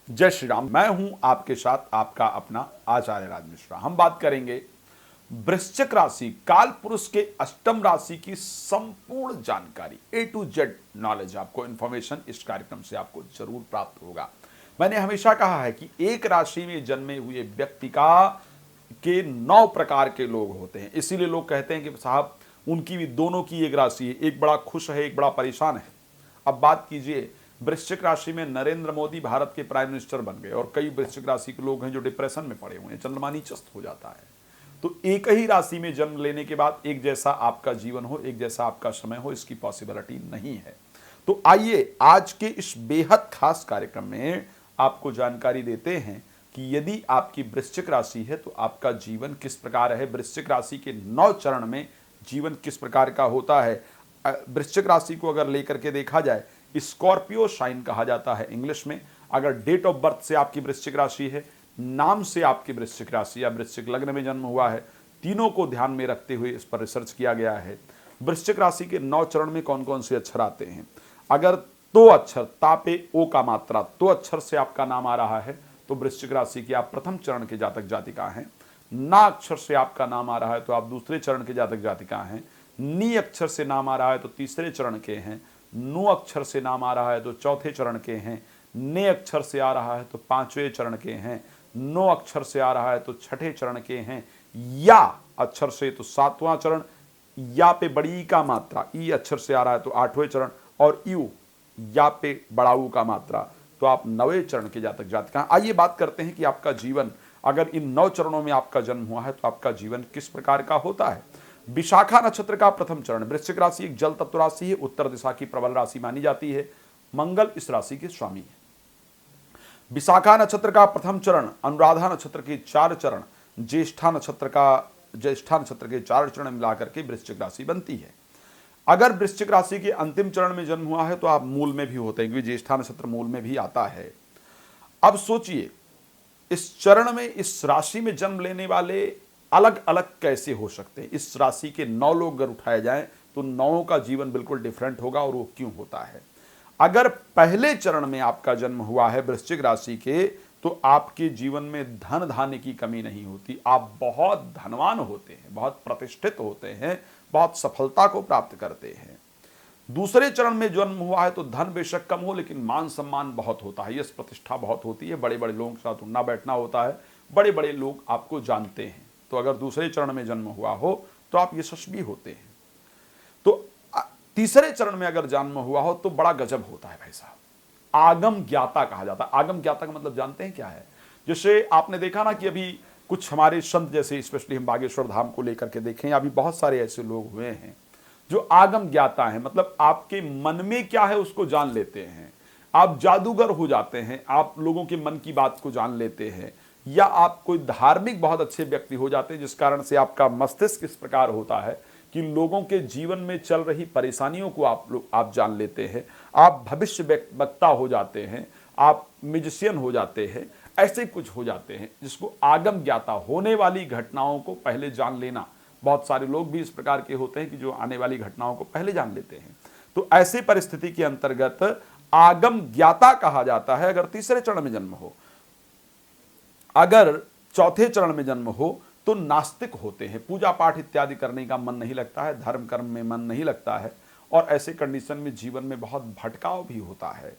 जय श्री राम। मैं हूं आपके साथ आपका अपना आचार्य राज मिश्रा। हम बात करेंगे वृश्चिक राशि काल पुरुष के अष्टम राशि की संपूर्ण जानकारी, ए टू जेड नॉलेज, आपको इंफॉर्मेशन इस कार्यक्रम से आपको जरूर प्राप्त होगा। मैंने हमेशा कहा है कि एक राशि में जन्मे हुए व्यक्ति का के 9 प्रकार के लोग होते हैं। इसीलिए लोग कहते हैं कि साहब उनकी भी दोनों की एक राशि है, एक बड़ा खुश है, एक बड़ा परेशान है। अब बात कीजिए, वृश्चिक राशि में नरेंद्र मोदी भारत के प्राइम मिनिस्टर बन गए और कई वृश्चिक राशि के लोग हैं जो डिप्रेशन में पड़े हुए हैं, चंद्रमा नीचस्थ हो जाता है। तो एक ही राशि में जन्म लेने के बाद एक जैसा आपका जीवन हो, एक जैसा आपका समय हो, इसकी पॉसिबिलिटी नहीं है। तो आइए आज के इस बेहद खास कार्यक्रम में आपको जानकारी देते हैं कि यदि आपकी वृश्चिक राशि है तो आपका जीवन किस प्रकार है। वृश्चिक राशि के 9 चरण में जीवन किस प्रकार का होता है। वृश्चिक राशि को अगर लेकर के देखा जाए, स्कॉर्पियो साइन कहा जाता है इंग्लिश में। अगर डेट ऑफ बर्थ से आपकी वृश्चिक राशि है, नाम से आपकी वृश्चिक राशि या वृश्चिक लग्न में जन्म हुआ है, तीनों को ध्यान में रखते हुए इस पर रिसर्च किया गया है। वृश्चिक राशि के 9 चरण में कौन कौन से अक्षर आते हैं। अगर तो अक्षर तापे ओ का मात्रा तो अक्षर से आपका नाम आ रहा है तो वृश्चिक राशि की आप प्रथम चरण के जातक जातिका हैं। ना अक्षर से आपका नाम आ रहा है तो आप दूसरे चरण के जातक जातिका हैं। नी अक्षर से नाम आ रहा है तो तीसरे चरण के हैं। नु अक्षर से नाम आ रहा है तो चौथे चरण के हैं। ने अक्षर से आ रहा है तो 5वें चरण के हैं। नो अक्षर से आ रहा है तो 6ठे चरण के हैं। या अक्षर से तो 7वां चरण। या पे बड़ी का मात्रा ई अक्षर से आ रहा है तो 8वें चरण। और यू या पे बड़ाऊ का मात्रा तो आप 9वें चरण के जातक जातिका। आइए बात करते हैं कि आपका जीवन अगर इन 9 चरणों में आपका जन्म हुआ है तो आपका जीवन किस प्रकार का होता है। विशाखा नक्षत्र का प्रथम चरण। वृश्चिक राशि एक जल तत्व राशि है, उत्तर दिशा की प्रबल राशि मानी जाती है। मंगल इस राशि के स्वामी है। विशाखा नक्षत्र का प्रथम चरण, अनुराधा नक्षत्र के 4 चरण, ज्येष्ठा नक्षत्र के 4 चरण मिलाकर के वृश्चिक राशि बनती है। अगर वृश्चिक राशि के अंतिम चरण में जन्म हुआ है तो आप मूल में भी होते हैं, क्योंकि ज्येष्ठा नक्षत्र मूल में भी आता है। अब सोचिए, इस चरण में इस राशि में जन्म लेने वाले अलग अलग कैसे हो सकते हैं। इस राशि के 9 लोग अगर उठाए जाएं तो 9 का जीवन बिल्कुल डिफरेंट होगा। और वो क्यों होता है। अगर पहले चरण में आपका जन्म हुआ है वृश्चिक राशि के तो आपके जीवन में धन धान्य की कमी नहीं होती। आप बहुत धनवान होते हैं, बहुत प्रतिष्ठित होते हैं, बहुत सफलता को प्राप्त करते हैं। दूसरे चरण में जन्म हुआ है तो धन बेशक कम हो लेकिन मान सम्मान बहुत होता है, यश प्रतिष्ठा बहुत होती है, बड़े बड़े लोगों के साथ उठना बैठना होता है, बड़े बड़े लोग आपको जानते हैं। तो अगर दूसरे चरण में जन्म हुआ हो तो आप यशस्वी होते हैं। तो तीसरे चरण में अगर जन्म हुआ हो तो बड़ा गजब होता है भाई साहब। आगम ज्ञाता कहा जाता है। आगम ज्ञाता का मतलब जानते हैं क्या है। जैसे आपने देखा ना कि अभी कुछ हमारे संत, जैसे स्पेशली हम बागेश्वर धाम को लेकर के देखें, अभी बहुत सारे ऐसे लोग हुए हैं जो आगम ज्ञाता है। मतलब आपके मन में क्या है उसको जान लेते हैं। आप जादूगर हो जाते हैं, आप लोगों के मन की बात को जान लेते हैं। या आप कोई धार्मिक बहुत अच्छे व्यक्ति हो जाते हैं जिस कारण से आपका मस्तिष्क इस प्रकार होता है कि लोगों के जीवन में चल रही परेशानियों को आप जान लेते हैं। आप भविष्य वक्ता हो जाते हैं, आप म्यूजिशियन हो जाते हैं, ऐसे कुछ हो जाते हैं जिसको आगम ज्ञाता। होने वाली घटनाओं को पहले जान लेना। बहुत सारे लोग भी इस प्रकार के होते हैं कि जो आने वाली घटनाओं को पहले जान लेते हैं। तो ऐसी परिस्थिति के अंतर्गत आगम ज्ञाता कहा जाता है अगर तीसरे चरण में जन्म हो। अगर चौथे चरण में जन्म हो तो नास्तिक होते हैं, पूजा पाठ इत्यादि करने का मन नहीं लगता है, धर्म कर्म में मन नहीं लगता है और ऐसे कंडीशन में जीवन में बहुत भटकाव भी होता है।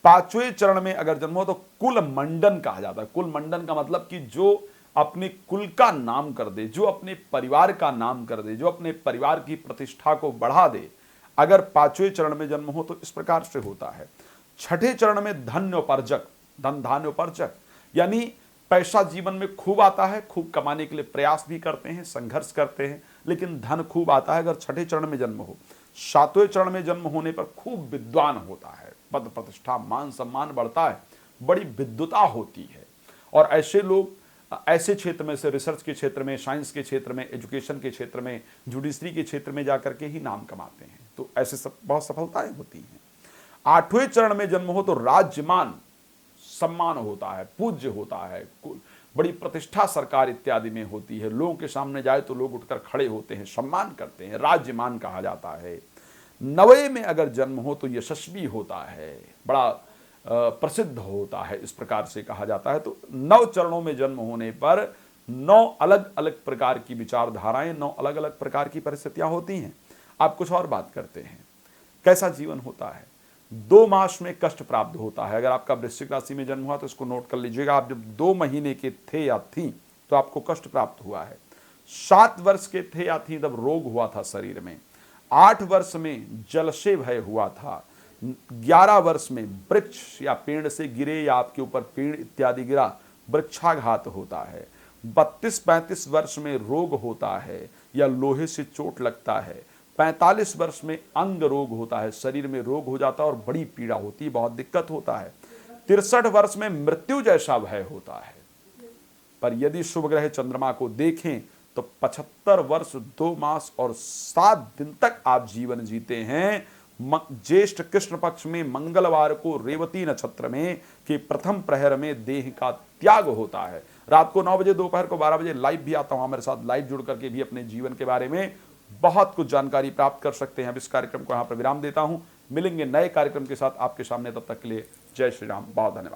5वें चरण में अगर जन्म हो तो कुल मंडन कहा जाता है। कुल मंडन का मतलब कि जो अपने कुल का नाम कर दे, जो अपने परिवार का नाम कर दे, जो अपने परिवार की प्रतिष्ठा को बढ़ा दे। अगर 5वें चरण में जन्म हो तो इस प्रकार से होता है। 6ठे चरण में धन्योपार्जक, धन धान्योपार्जक यानी पैसा जीवन में खूब आता है, खूब कमाने के लिए प्रयास भी करते हैं, संघर्ष करते हैं, लेकिन धन खूब आता है अगर 6ठे चरण में जन्म हो। 7वें चरण में जन्म होने पर खूब विद्वान होता है, पद प्रतिष्ठा मान सम्मान बढ़ता है, बड़ी विद्वता होती है। और ऐसे लोग ऐसे क्षेत्र में से, रिसर्च के क्षेत्र में, साइंस के क्षेत्र में, एजुकेशन के क्षेत्र में, जुडिशरी के क्षेत्र में जाकर के ही नाम कमाते हैं। तो ऐसे बहुत सफलताएं होती हैं। 8वें चरण में जन्म हो तो राज्यमान सम्मान होता है, पूज्य होता है, बड़ी प्रतिष्ठा सरकार इत्यादि में होती है। लोगों के सामने जाए तो लोग उठकर खड़े होते हैं, सम्मान करते हैं, राज्यमान कहा जाता है। 9वें में अगर जन्म हो तो यशस्वी होता है, बड़ा प्रसिद्ध होता है, इस प्रकार से कहा जाता है। तो 9 चरणों में जन्म होने पर 9 अलग अलग प्रकार की विचारधाराएं, 9 अलग अलग प्रकार की परिस्थितियां होती हैं। आप कुछ और बात करते हैं, कैसा जीवन होता है। 2 मास में कष्ट प्राप्त होता है। अगर आपका वृश्चिक राशि में जन्म हुआ तो इसको नोट कर लीजिएगा। आप जब 2 महीने के थे या थी तो आपको कष्ट प्राप्त हुआ है। 7 वर्ष के थे या थी तब रोग हुआ था शरीर में। 8 वर्ष में जल से भय हुआ था। 11 वर्ष में वृक्ष या पेड़ से गिरे या आपके ऊपर पेड़ इत्यादि गिरा, वृक्षाघात होता है। 32-35 वर्ष में रोग होता है या लोहे से चोट लगता है। 45 वर्ष में अंग रोग होता है, शरीर में रोग हो जाता है और बड़ी पीड़ा होती है, बहुत दिक्कत होता है। 63 वर्ष में मृत्यु जैसा भय होता है। पर यदि शुभ ग्रह चंद्रमा को देखें तो 75 वर्ष 2 मास और 7 दिन तक आप जीवन जीते हैं। ज्येष्ठ कृष्ण पक्ष में मंगलवार को रेवती नक्षत्र में के प्रथम प्रहर में देह का त्याग होता है। रात को 9 बजे, दोपहर को 12 बजे लाइव भी आता हूं। हमारे साथ लाइव जुड़ करके भी अपने जीवन के बारे में बहुत कुछ जानकारी प्राप्त कर सकते हैं। अब इस कार्यक्रम को यहां पर विराम देता हूं। मिलेंगे नए कार्यक्रम के साथ आपके सामने, तब तक के लिए जय श्री राम, बहुत धन्यवाद।